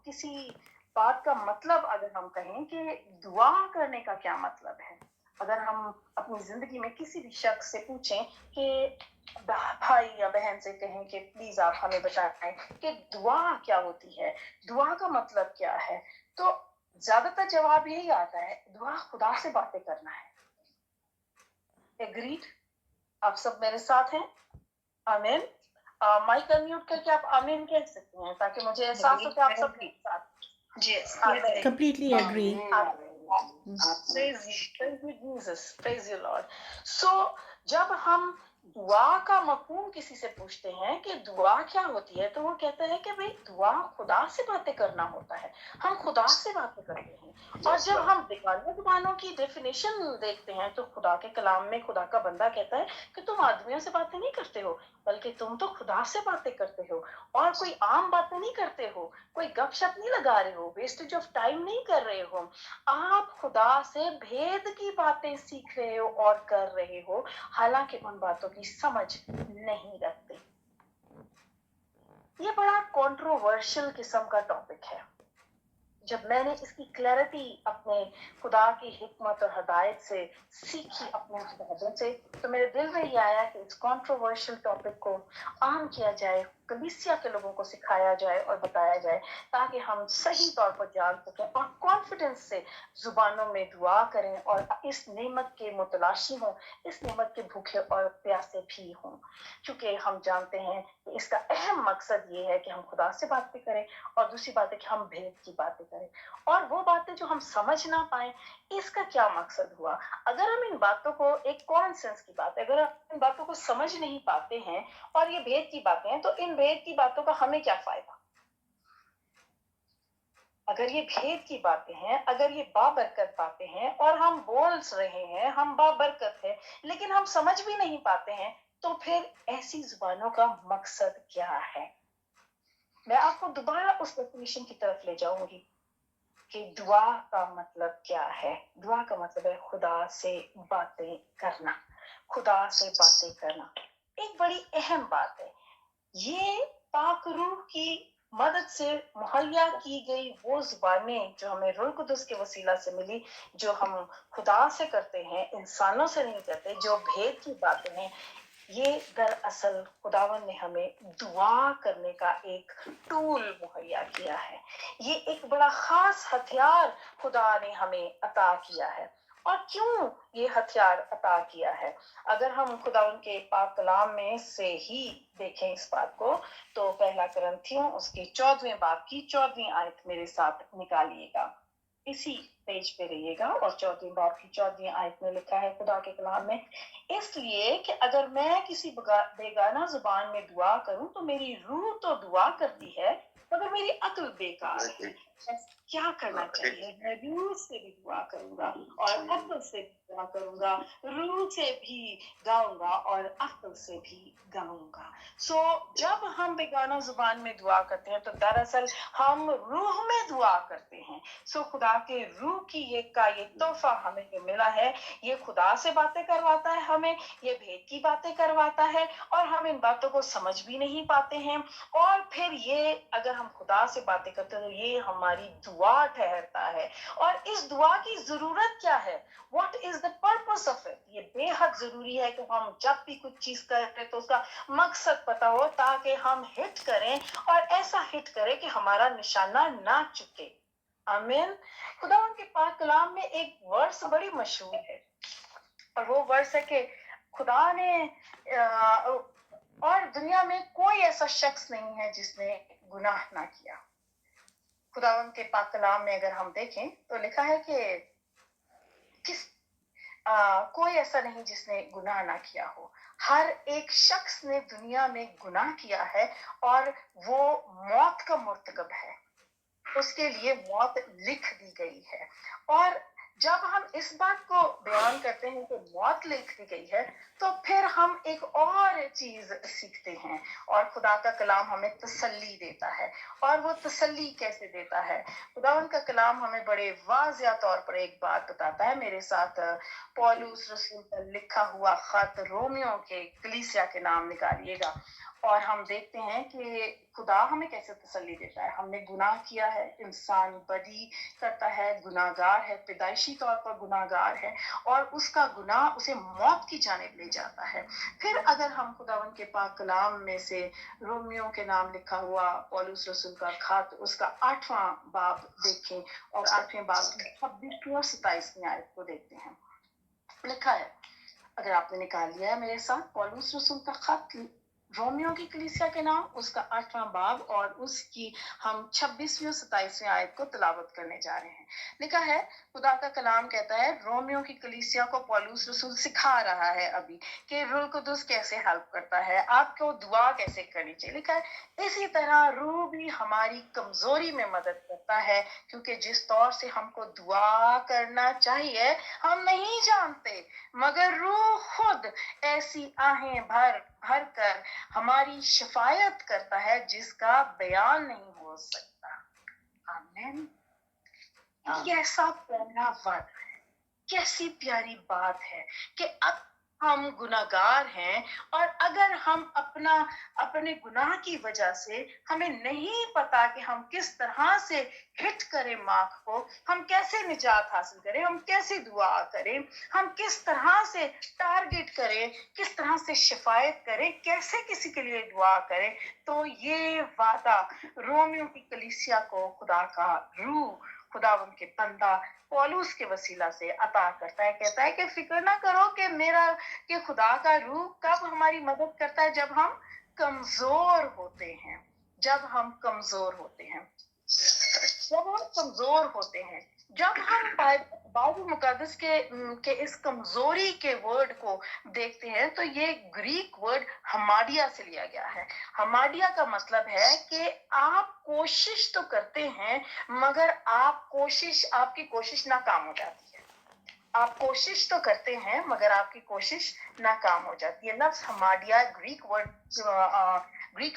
किसी बात का मतलब अगर हम कहें कि दुआ करने का क्या मतलब है, अगर हम अपनी जिंदगी में किसी भी शख्स से पूछें कि भाई या बहन से कहें कि प्लीज आप हमें बताएं कि दुआ क्या होती है, दुआ का मतलब क्या है, तो ज्यादातर जवाब यही आता है, दुआ खुदा से बातें करना है। एग्रीड? आप सब मेरे साथ हैं? आमीन। माइक अनम्यूट करके आप आमीन कह सकते हैं ताकि मुझे एहसास हो कि आप सब मेरे साथ। जी, completely agree. Praise you Lord. जब हम दुआ का मफहूम किसी से पूछते हैं कि दुआ क्या होती है, तो वो कहता है कि भाई दुआ खुदा से बातें करना होता है, हम खुदा से बातें करते हैं। और जब हम बेगाना जुबानों की डेफिनेशन देखते हैं तो खुदा के कलाम में खुदा का बंदा कहता है कि तुम आदमियों से बातें नहीं करते हो बल्कि तुम तो खुदा से बातें करते हो, और कोई आम बातें नहीं करते हो, कोई गपशप नहीं लगा रहे हो, वेस्टेज ऑफ टाइम नहीं कर रहे हो, आप खुदा से भेद की बातें सीख रहे हो और कर रहे हो, हालांकि उन बातों की समझ नहीं रखते। ये बड़ा कंट्रोवर्शियल किस्म का टॉपिक है। जब मैंने इसकी क्लैरिटी अपने खुदा की हिकमत और हदायत से सीखी अपने उस्तादों से, तो मेरे दिल में ये आया कि इस कंट्रोवर्शियल टॉपिक को आम किया जाए, कलीसिया के लोगों को सिखाया जाए और बताया जाए, ताकि हम सही तौर पर जान सकें और कॉन्फिडेंस से जुबानों में दुआ करें और इस नेमत के मुतलाशी हों, इस नेमत के भूखे और प्यासे भी हों, क्योंकि हम जानते हैं कि इसका अहम मकसद ये है कि हम खुदा से बातें करें और दूसरी बात है कि हम भेद की बातें करें, और वो बातें जो हम समझ ना पाए, इसका क्या मकसद हुआ। अगर हम इन बातों को, एक कॉमन सेंस की बात है, अगर हम इन बातों को समझ नहीं पाते हैं और ये भेद की बातें हैं, तो इन भेद की बातों का हमें क्या फायदा। अगर ये भेद की बातें हैं, अगर ये बाबरकत बातें हैं और हम बोल रहे हैं हम बाबरकत है, लेकिन हम समझ भी नहीं पाते हैं, तो फिर ऐसी जुबानों का मकसद क्या है। मैं आपको दोबारा उस डेफिनेशन की तरफ ले जाऊंगी कि दुआ का मतलब क्या है। दुआ का मतलब है खुदा से बातें करना, खुदा से बातें करना। एक बड़ी अहम बात है, ये पाक रूह की मदद से मुहैया की गई वो जुबानें जो हमें रूह कुदस के वसीला से मिली, जो हम खुदा से करते हैं, इंसानों से नहीं करते, जो भेद की बातें हैं, یہ دراصل خداوند نے ہمیں دعا کرنے کا ایک ٹول مہیا کیا ہے. یہ ایک بڑا خاص ہتھیار خدا نے ہمیں عطا کیا ہے. اور کیوں یہ ہتھیار عطا کیا ہے؟ اگر ہم خداوند کے پاک کلام میں سے ہی دیکھیں اس بات کو تو پہلا کرنتھیوں اس کے 14ویں باب کی 14ویں آیت میرے ساتھ نکالیے گا. اسی پیج پہ رہیے گا اور 14ویں باب کی 14ویں آیت میں لکھا ہے خدا کے کلام میں، اس لیے کہ اگر میں کسی بیگانہ زبان میں دعا کروں تو میری روح تو دعا کرتی ہے مگر میری عقل بیکار ہے. کیا کرنا چاہیے؟ میں روح سے بھی دعا کروں گا اور عقل سے بھی دعا کروں گا، روح سے بھی گاؤں گا اور عقل سے بھی گاؤں گا. سو جب ہم بیگانہ زبان میں دعا کرتے ہیں تو دراصل ہم روح میں دعا کرتے ہیں. سو خدا کے روح کی یہ تحفہ ہمیں جو ملا ہے، یہ خدا سے باتیں کرواتا ہے، ہمیں یہ بھید کی باتیں کرواتا ہے اور ہم ان باتوں کو سمجھ بھی نہیں پاتے ہیں. اور پھر یہ اگر ہم خدا سے باتیں کرتے ہیں تو یہ ہماری دعا ٹھہرتا ہے. اور اس دعا کی ضرورت کیا ہے؟ What is the purpose of it? یہ بے حد ضروری ہے کہ ہم جب بھی کچھ چیز کریں تو اس کا مقصد پتا ہو تاکہ ہم ہٹ کریں اور ایسا ہٹ کریں کہ ہمارا نشانہ نہ چکے. آمین. خدا ان کے پاک کلام میں ایک ورس بڑی مشہور ہے اور وہ ورس ہے کہ خدا نے اور دنیا میں کوئی ایسا شخص نہیں ہے جس نے گناہ نہ کیا. خداوند کے پاک کلام میں اگر ہم دیکھیں تو لکھا ہے کہ کوئی ایسا نہیں جس نے گناہ نہ کیا ہو. ہر ایک شخص نے دنیا میں گناہ کیا ہے اور وہ موت کا مرتکب ہے. اس کے لیے موت لکھ دی گئی ہے. اور جب ہم اس بات کو بیان کرتے ہیں کہ موت لکھ دی گئی ہے تو پھر ہم ایک اور چیز سیکھتے ہیں اور خدا کا کلام ہمیں تسلی دیتا ہے. اور وہ تسلی کیسے دیتا ہے؟ خدا ان کا کلام ہمیں بڑے واضح طور پر ایک بات بتاتا ہے. میرے ساتھ پولس رسول کا لکھا ہوا خط رومیو کے کلیسیا کے نام نکالیے گا اور ہم دیکھتے ہیں کہ خدا ہمیں کیسے تسلی دیتا ہے. ہم نے گناہ کیا ہے، انسان بدی کرتا ہے، گناہگار ہے، پیدائشی طور پر گناہگار ہے اور اس کا گناہ اسے موت کی جانب لے جاتا ہے. پھر اگر ہم خداوند کے پاک کلام میں سے رومیو کے نام لکھا ہوا پولس رسول کا خط اس کا 8واں باب دیکھیں اور 8ویں باب کی 26ویں اور 27ویں آیت کو دیکھتے ہیں. لکھا ہے، اگر آپ نے نکال لیا ہے میرے ساتھ، پولس رسول کا خط رومیو کی کلیسیا کے نام اس کا 8واں باب اور اس کی ہم 26ویں اور 27ویں آیت کو تلاوت کرنے جا رہے ہیں. لکھا ہے، خدا کا کلام کہتا ہے، رومیو کی کلیسیا کو پولس رسول سکھا رہا ہے ابھی کہ روح القدس کیسے ہیلپ کرتا ہے، آپ کو دعا کیسے کرنی چاہیے. لکھا ہے، اسی طرح روح بھی ہماری کمزوری میں مدد کرتا ہے کیونکہ جس طور سے ہم کو دعا کرنا چاہیے ہم نہیں جانتے، مگر روح خود ایسی آہیں بھر کر ہماری شفاعت کرتا ہے جس کا بیان نہیں ہو سکتا. آمین. کیسا پیارا ورد ہے، کیسی پیاری بات ہے کہ اب ہم گناہگار ہیں اور اگر ہم اپنے گناہ کی وجہ سے ہمیں نہیں پتا کہ ہم کس طرح سے ہٹ کریں ماں کو، ہم کیسے نجات حاصل کریں، ہم کیسے دعا کریں، ہم کس طرح سے ٹارگٹ کریں، کس طرح سے شفاعت کریں، کیسے کسی کے لیے دعا کریں، تو یہ وعدہ رومیو کی کلیسیا کو خدا کا روح خداوند کے بندہ پولس کے وسیلہ سے عطا کرتا ہے. کہتا ہے کہ فکر نہ کرو کہ خدا کا روح کب ہماری مدد کرتا ہے، جب ہم کمزور ہوتے ہیں. جب ہم کمزور ہوتے ہیں، جب ہم کمزور ہوتے ہیں، جب ہم بائبل مقدس کے اس کمزوری کے ورڈ کو دیکھتے ہیں تو یہ گریک ورڈ ہماڈیا سے لیا گیا ہے. ہماڈیا کا مطلب ہے کہ آپ کوشش تو کرتے ہیں مگر آپ کی کوشش ناکام ہو جاتی ہے. آپ کوشش تو کرتے ہیں مگر آپ کی کوشش ناکام ہو جاتی ہے. لفظ ہماڈیا گریک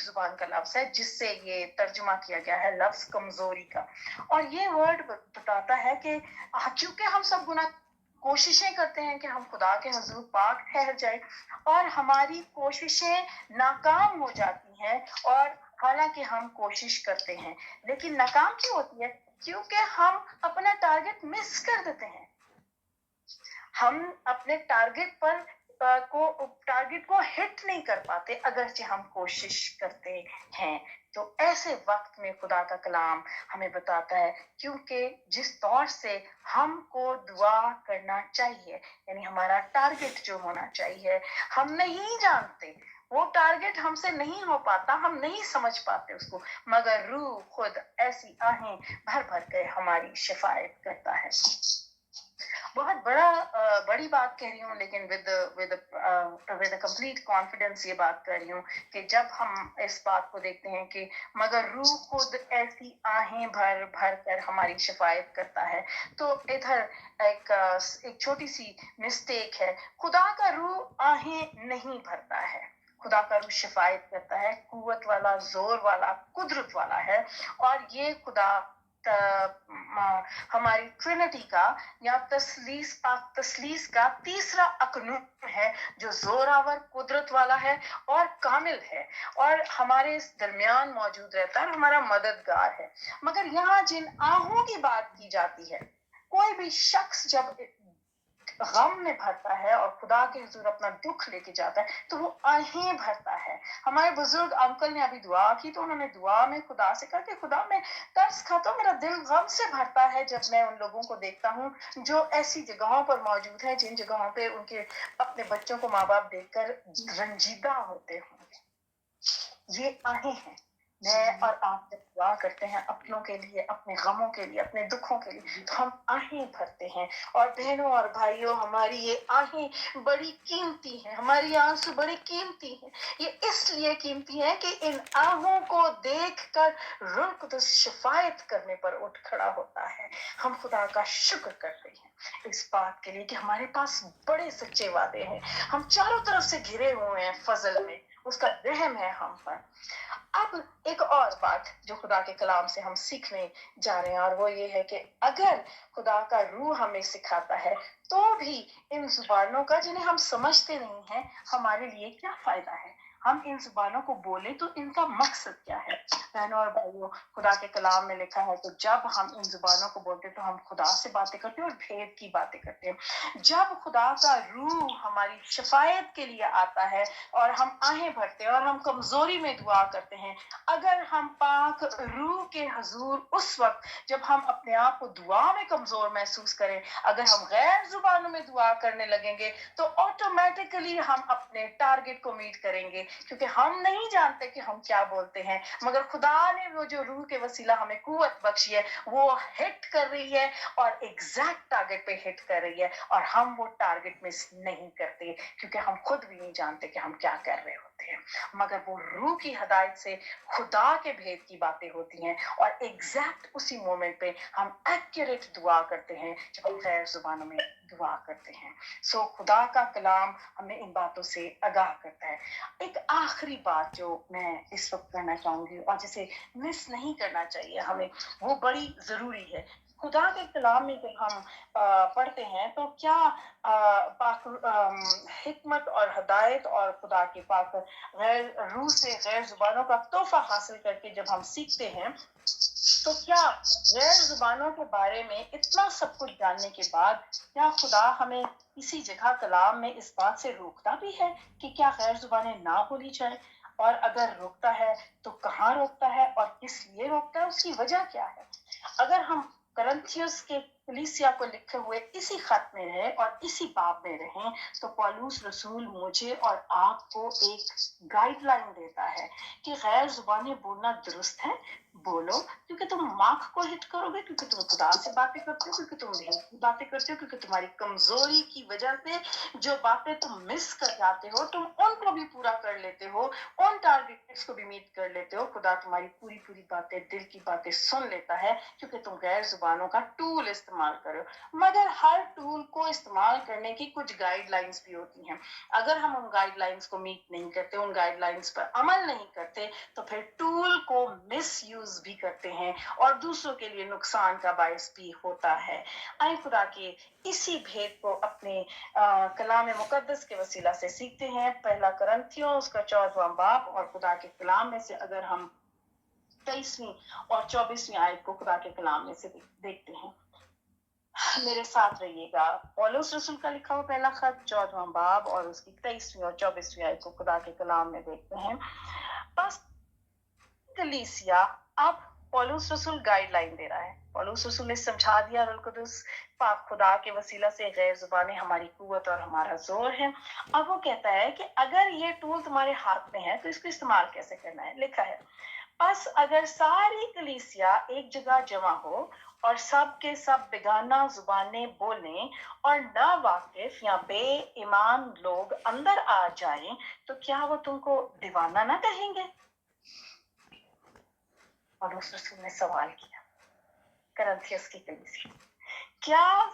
زبان کا لفظ ہے جس سے یہ ترجمہ کیا گیا ہے لفظ کمزوری کا. اور یہ ورڈ بتاتا ہے کہ چونکہ ہم سب کوششیں کرتے ہیں کہ ہم خدا کے حضور پاک ٹھہر جائیں اور ہماری کوششیں ناکام ہو جاتی ہیں. اور حالانکہ ہم کوشش کرتے ہیں لیکن ناکام کیوں ہوتی ہے؟ کیونکہ ہم اپنا ٹارگٹ مس کر دیتے ہیں. ہم اپنے ٹارگٹ پر टारगेट को हिट नहीं कर पाते अगरचे हम कोशिश करते हैं। तो ऐसे वक्त में खुदा का कलाम हमें बताता है, क्योंकि जिस तौर से हमको दुआ करना चाहिए, यानी हमारा टारगेट जो होना चाहिए, हम नहीं जानते, वो टारगेट हमसे नहीं हो पाता, हम नहीं समझ पाते उसको, मगर रूह खुद ऐसी आहें भर भर कर हमारी शिफायत करता है। बहुत बड़ी बात कह रही हूँ, लेकिन विद विद कंप्लीट कॉन्फिडेंस ये बात कर रही हूँ कि जब हम इस बात को देखते हैं कि मगर रूह खुद ऐसी आहें भर भर कर हमारी शिफायत करता है, तो इधर एक छोटी सी मिस्टेक है। खुदा का रूह आहें नहीं भरता है, खुदा का रूह शिफायत करता है, कुव्वत वाला, जोर वाला, कुदरत वाला है। और ये खुदा हमारी ट्रिनिटी का या तसलीस का तीसरा अकनून है, जो जोरावर, कुदरत वाला है और कामिल है, और हमारे इस दरमियान मौजूद रहता है और हमारा मददगार है। मगर यहाँ जिन आहों की बात की जाती है, कोई भी शख्स जब गम में भरता है और खुदा के हुजूर अपना दुख लेके जाता है, तो वो आहें भरता है। हमारे बुजुर्ग अंकल ने अभी दुआ की, तो उन्होंने दुआ में खुदा से कहा कि खुदा, मैं तरस खाता हूँ, मेरा दिल गम से भरता है जब मैं उन लोगों को देखता हूँ जो ऐसी जगहों पर मौजूद है जिन जगहों पे उनके अपने बच्चों को माँ बाप देखकर रंजीदा होते होंगे। ये आहें हैं। मैं और आप जब दुआ करते हैं अपनों के लिए, अपने गमों के लिए, अपने दुखों के लिए, तो हम आहें भरते हैं। और बहनों और भाइयों, हमारी ये आहें बड़ी कीमती हैं, हमारी आंसू बड़ी कीमती हैं। ये इसलिए कीमती हैं कि इन आहों को देखकर रूह कुदस शिफायत करने पर उठ खड़ा होता है। हम खुदा का शुक्र करते हैं इस बात के लिए कि हमारे पास बड़े सच्चे वादे हैं, हम चारों तरफ से घिरे हुए हैं फजल में, उसका रहम है हम पर। अब एक और बात जो खुदा के कलाम से हम सीखने जा रहे हैं, और वो ये है कि अगर खुदा का रूह हमें सिखाता है, तो भी इन जुबानों का, जिन्हें हम समझते नहीं हैं, हमारे लिए क्या फायदा है। हम इन जुबानों को बोले तो इनका मकसद क्या है। बहनों और भाइयों, खुदा के कलाम में लिखा है कि जब हम इन जुबानों को बोलते हैं तो हम खुदा से बातें करते हैं और भेद की बातें करते हैं। जब खुदा का रूह हमारी शिफायत के लिए आता है और हम आहें भरते हैं और हम कमजोरी में दुआ करते हैं, अगर हम पाक रूह के हुजूर उस वक्त जब हम अपने आप को दुआ में कमजोर महसूस करें, अगर हम गैर जुबानों में दुआ करने लगेंगे, तो ऑटोमेटिकली हम अपने टारगेट को मीट करेंगे, क्योंकि हम नहीं जानते कि हम क्या बोलते हैं, मगर खुदा ने वो जो रूह के वसीला हमें कुव्वत बख्शी है, वो हिट कर रही है और एग्जैक्ट टारगेट पे हिट कर रही है, और हम वो टारगेट मिस नहीं करते, क्योंकि हम खुद भी नहीं जानते कि हम क्या कर रहे होते हैं। मगर वो रूह की हदायत से खुदा के भेद की बातें होती हैं, और एग्जैक्ट उसी मोमेंट पे हम एक्यूरेट दुआ करते हैं जब हम गैर जुबानों में दुआ करते हैं। सो खुदा का कलाम हमें इन बातों से आगाह करता है। एक आखिरी बात जो मैं इस वक्त करना चाहूंगी और जिसे मिस नहीं करना चाहिए हमें, वो बड़ी जरूरी है। खुदा के कलाम में जब हम पढ़ते हैं, तो क्या पाक हिकमत और हदायत और खुदा के पाक गैर रूह से गैर जुबानों का तोहफा हासिल करके जब हम सीखते हैं, तो क्या गैर जुबानों के बारे में इतना सब कुछ जानने के बाद क्या खुदा हमें किसी जगह कलाम में इस बात से रोकता भी है कि क्या गैर जुबानें ना बोली जाए? और अगर रोकता है तो कहाँ रोकता है और किस लिए रोकता है, उसकी वजह क्या है? अगर हम करंथियस के कलीसिया को लिखे हुए इसी खत में रहें और इसी बाब में रहें, तो पौलुस रसूल मुझे और आपको एक गाइडलाइन देता है कि गैर जुबानें बोलना दुरुस्त है, बोलो, क्योंकि तुम मार्क को हिट करोगे, क्योंकि तुम खुदा से बातें करते हो, क्योंकि तुम भेद की बातें करते हो, क्योंकि तुम्हारी कमजोरी की वजह से जो बातें तुम मिस कर जाते हो, तुम उनको भी पूरा कर लेते हो, उन टारगेट्स को भी मीट कर लेते हो। खुदा तुम्हारी पूरी पूरी बातें, दिल की बातें सुन लेता है, क्योंकि तुम गैर जुबानों का टूल इस्तेमाल करो। मगर हर टूल को इस्तेमाल करने की कुछ गाइडलाइंस भी होती हैं। अगर हम उन गाइडलाइंस को मीट नहीं करते, उन गाइडलाइंस पर अमल नहीं करते, तो फिर टूल को मिस यूज भी करते हैं और दूसरों के लिए नुकसान का बायस भी होता है। आए खुदा के इसी भेद को अपने कलाम मुकद्दस के वसीला से सीखते हैं। पहला करंथियों उसका 14वां बाब और खुदा के कलाम में से अगर हम 23वीं और 24वीं आयत को खुदा के कलाम में से देखते हैं, मेरे साथ रहिएगा। पौलुस रसूल का लिखा हुआ पहला खत 14वां बाब और उसकी 23वीं और 24वीं आयत को खुदा के कलाम में देखते हैं। बस कलीसिया अब पौलुस रसूल गाइडलाइन दे रहा है। पौलुस रसूल ने समझा दिया रूह कुदस पाक खुदा के वसीला से गैर जुबानी हमारी कुव्वत और हमारा जोर है। अब वो कहता है कि अगर ये टूल तुम्हारे हाथ में है तो इसको इस्तेमाल कैसे करना है। लिखा है, बस अगर सारी कलीसिया एक जगह जमा हो और सब के सब बेगाना जुबानें बोलें और ना वाकिफ या बेईमान लोग अंदर आ जाएं, तो क्या वो तुमको दीवाना ना कहेंगे? और उस रसूल ने सवाल किया करंथियस की कलीसिया, क्या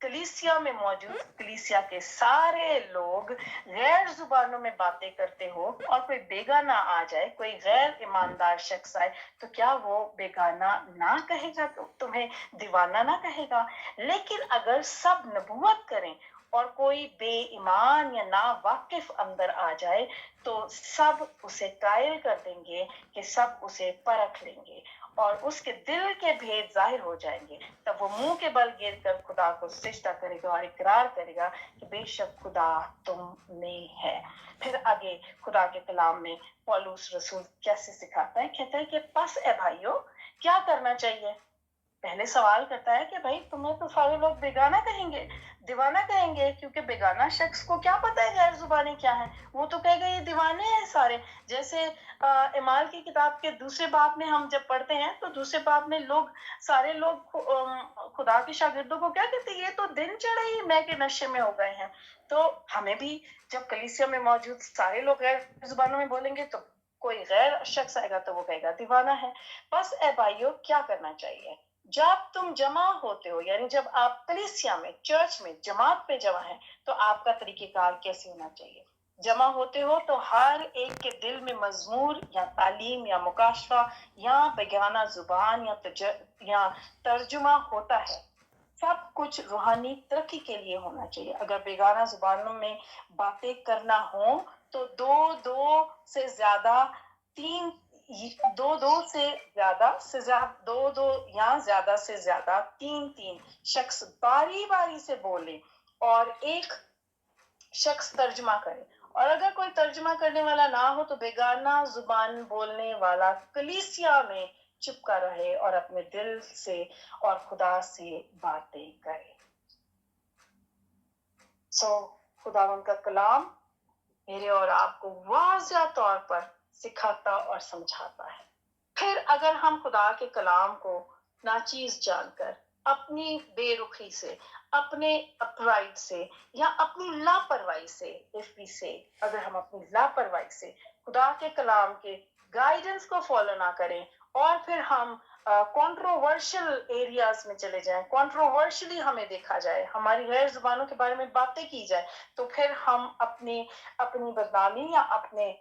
कलीसिया में मौजूद कलीसिया के सारे लोग गैर जुबानों में बातें करते हो और कोई बेगाना आ जाए, कोई गैर ईमानदार शख्स आए, तो क्या वो बेगाना ना कहेगा, तो तुम्हें दीवाना ना कहेगा? लेकिन अगर सब नबूवत करें और कोई बेईमान या ना वाकिफ अंदर आ जाए, तो सब उसे कायल कर देंगे कि सब उसे परख लेंगे और उसके दिल के भेद जाहिर हो जाएंगे। तब वो मुंह के बल गिर कर खुदा को सिजदा करेगा और इकरार करेगा कि बेशक खुदा तुम में है। फिर आगे खुदा के कलाम में पौलुस रसूल कैसे सिखाता है, कहता है कि बस ए भाइयों क्या करना चाहिए। पहले सवाल करता है कि भाई तुम्हें तो सारे लोग बेगाना कहेंगे, दीवाना कहेंगे, क्योंकि बेगाना शख्स को क्या पता है गैर जुबानी क्या है। वो तो कहेगा ये दीवाने हैं सारे। जैसे इमाल की किताब के दूसरे बाब में हम जब पढ़ते हैं तो दूसरे बाब में लोग सारे लोग खुदा के शागिर्दों को क्या कहते हैं, ये तो दिन चढ़े ही मैं के नशे में हो गए हैं। तो हमें भी जब कलीसिया में मौजूद सारे लोग गैर जुबानों में बोलेंगे तो कोई गैर शख्स आएगा तो वो कहेगा दीवाना है। बस ए भाइयों क्या करना चाहिए, जब तुम जमा होते हो, यानी जब आप कलीसिया में चर्च में जमात पे जमा है, तो आपका तरीकेकार कैसे होना चाहिए। जमा होते हो तो हर एक के दिल में मजमूर या तालीम या मुकाशफा या बेगाना जुबान या तर्जुमा होता है। सब कुछ रूहानी तरक्की के लिए होना चाहिए। अगर बेगाना जुबानों में बातें करना हो तो दो से ज्यादा तीन दो से ज्यादा तीन शख्स बारी बारी से बोले और एक शख्स तर्जमा करे। और अगर कोई तर्जमा करने वाला ना हो तो बेगाना जुबान बोलने वाला कलीसिया में चुपका रहे और अपने दिल से और खुदा से बातें करे। खुदावंद का कलाम मेरे और आपको वाज़िया तौर पर सिखाता और समझाता है। फिर अगर हम खुदा के कलाम को नाचीज जानकर अपनी बेरुखी से, अपने अपराइट से या अपनी लापरवाही से, अगर हम अपनी लापरवाही से खुदा के कलाम के गाइडेंस को फॉलो ना करें और फिर हम कंट्रोवर्शियल एरियाज में चले जाएं, कंट्रोवर्शियली हमें देखा जाए, हमारी गैर जुबानों के बारे में बातें की जाए, तो फिर हम अपनी बदनामी या अपने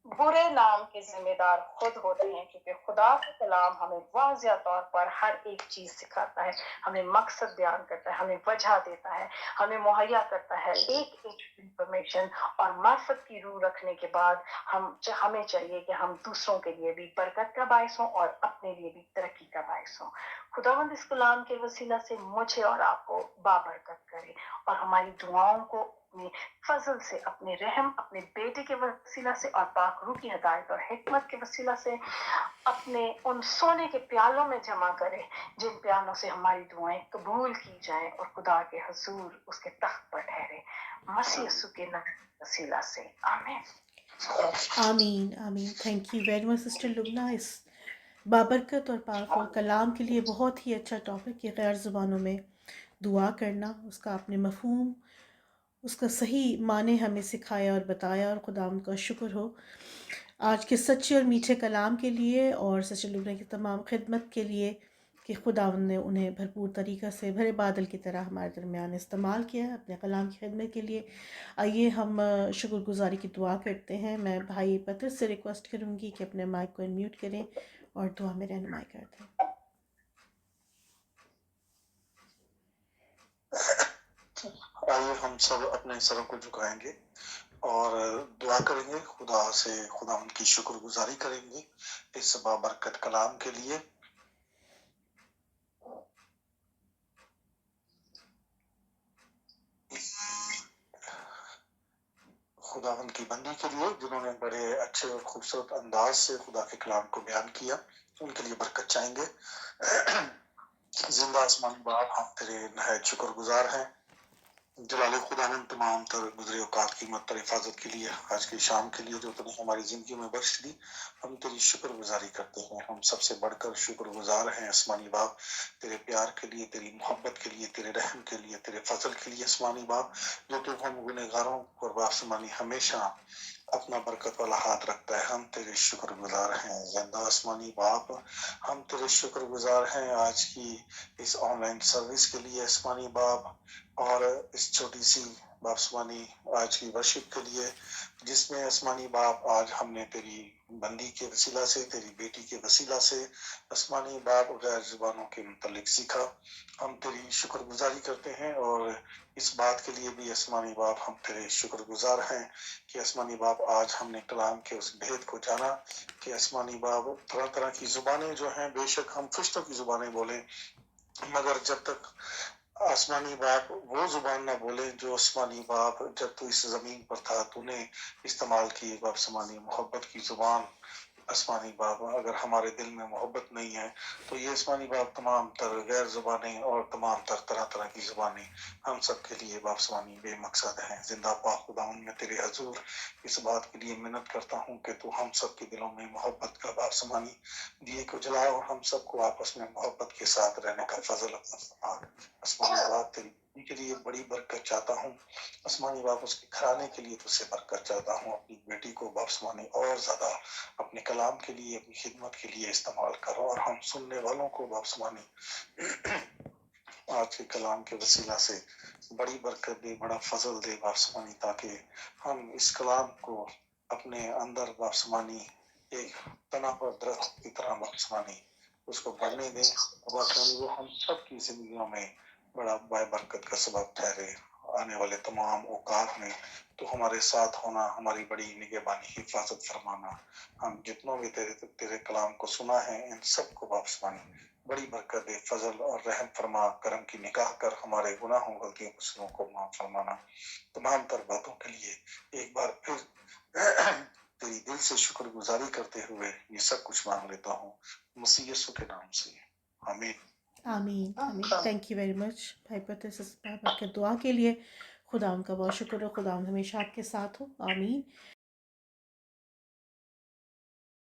बुरे नाम के जिम्मेदार खुद होते हैं। क्योंकि खुदा का कलाम हमें वाज़िया तौर पर हर एक चीज सिखाता है, हमें मकसद बयान करता है, हमें वजह देता है, हमें मुहैया करता है एक इंफॉर्मेशन। और मार्फत की रूह रखने के बाद हमें चाहिए कि हम दूसरों के लिए भी बरकत का बायस हों और अपने लिए भी तरक्की का बायस हों। खुदावंद इस कलाम के वसीला से मुझे और आपको बाबरकत करे और हमारी दुआओं को अपने फजल से, अपने रहम, अपने बेटे के वसीला से और पाक रूह की हिदायत और हिकमत के वसीला से अपने उन सोने के प्यालों में जमा करे जिन प्यालों से हमारी दुआएं कबूल की जाएं और खुदा के हुजूर उसके तख्त पर ठहरे। मसीह यीशु के नाम वसीला से आमीन। आमीन आमीन। Thank you very much sister Lubna इस बाबरकत और पावरफुल कलाम के लिए। बहुत ही अच्छा टॉपिक है गैर ज़ुबानों में दुआ करना, उसका आपने मफ़हूम, उसका सही माने हमें सिखाया और बताया, और खुदावंद का शुक्र हो आज के सच्चे और मीठे कलाम के लिए और सिस्टर लुबना की तमाम खिदमत के लिए कि खुदावंद ने उन्हें भरपूर तरीक़ा से भरे बादल की तरह हमारे दरमियान इस्तेमाल किया अपने कलाम की खिदमत के लिए। आइए हम शुक्रगुजारी की दुआ करते हैं। मैं भाई पत्र से रिक्वेस्ट करूँगी कि अपने माइक को अनम्यूट करें और दुआ में रहनुमाई करते हैं। आइए हम सब अपने सरों को झुकाएंगे और दुआ करेंगे, खुदा से खुदा उनकी शुक्रगुजारी करेंगे इस बाबरकत कलाम के लिए। खुदावंद की बंदी के लिए जिन्होंने बड़े अच्छे और खूबसूरत अंदाज से खुदा के कलाम को बयान किया, उनके लिए बरकत चाहेंगे। जिंदा आसमानी बाप, हम तेरे नहायत शुक्रगुजार हैं जलाल खुदावन तमाम तर गुजरे औकात की मत हिफाजत के लिए, आज की शाम के लिए जो तूने हमारी जिंदगी में बख्श दी, हम तेरी शुक्रगुजारी करते हैं। हम सबसे बढ़कर शुक्रगुजार हैं आसमानी बाप, तेरे प्यार के लिए, तेरी मोहब्बत के लिए, तेरे रहम के लिए, तेरे फजल के लिए आसमानी बाप, जो तू हम गुनहगारों पर आसमानी हमेशा अपना बरकत वाला हाथ रखता है। हम तेरे शुक्रगुजार हैं जिंदा आसमानी बाप, हम तेरे शुक्रगुजार हैं आज की इस ऑनलाइन सर्विस के लिए आसमानी बाप, और इस छोटी सी बापसमानी आज की वर्शिप के लिए, जिसमें आसमानी बाप आज हमने तेरी बंदी के वसीला से, तेरी बेटी के वसीला से आसमानी बाप गैर जुबानों के मुतल्लिक सीखा। हम तेरी शुक्रगुजारी करते हैं, और इस बात के लिए भी आसमानी बाप हम तेरे शुक्रगुजार हैं कि आसमानी बाप आज हमने कलाम के उस भेद को जाना कि आसमानी बाप तरह तरह की जुबानें जो हैं, बेशक हम फरिश्तों की जुबानें बोलें, मगर जब तक आसमानी बाप वो जुबान ना बोले जो आसमानी बाप जब तू इस जमीन पर था तूने इस्तेमाल की, बाप समानी मोहब्बत की जुबान। आसमानी बाप अगर हमारे दिल में मोहब्बत नहीं है तो ये आसमानी बाप तमाम तर गैर जुबानें और तमाम तर तरह तरह की जुबानें हम सब के लिए बाप समानी बेमकसद हैं। जिंदा पाक खुदावन में तेरे हजूर इस बात के लिए मिन्नत करता हूँ कि तू हम सब के दिलों में मोहब्बत का बाप समानी दिए को जलाओ, और हम सबको आपस में मोहब्बत के साथ रहने का फजल अता फरमा। आसमानी बाप तेरी के लिए बड़ी बरकत चाहता हूँ, आसमानी बाप उसके घराने के लिए तुझसे बरकत चाहता हूँ। अपनी बेटी को बाप समानी और ज्यादा अपने कलाम के लिए, अपनी खिदमत के लिए इस्तेमाल करो, और हम सुनने वालों को बाप समानी आज के कलाम के वसीला से बड़ी बरकत दे, बड़ा फजल दे बाप समानी, ताकि हम इस कलाम को अपने अंदर बाप समानी एक तना पर दरख्त की तरह बाप समानी उसको बढ़ने दें, बाप समानी वो हम सब की जिंदगियों में बड़ा बरकत का सबब ठहरे। आने वाले तमाम औकात में तो हमारे साथ होना, हमारी बड़ी निगहबानी हिफाजत फरमाना, हम जितनों भी तेरे कलाम को सुना है इन सबको वापस मानी बड़ी बरकत दे, फजल और रहम फरमा, करम की निगाह कर हमारे गुनाहों गलतियों कसूरों को माफ फरमाना। तमाम तर बातों के लिए एक बार फिर तेरी दिल से शुक्रगुजारी करते हुए ये सब कुछ मांग लेता हूँ मसीह यीशु के नाम से, आमीन। आमीन आमीन। थैंक यू वेरी मच भाई पतरस इस बाबत के दुआ के लिए। खुदा उनका बहुत शुक्र हो, खुदा हमेशा आपके साथ हो, आमीन।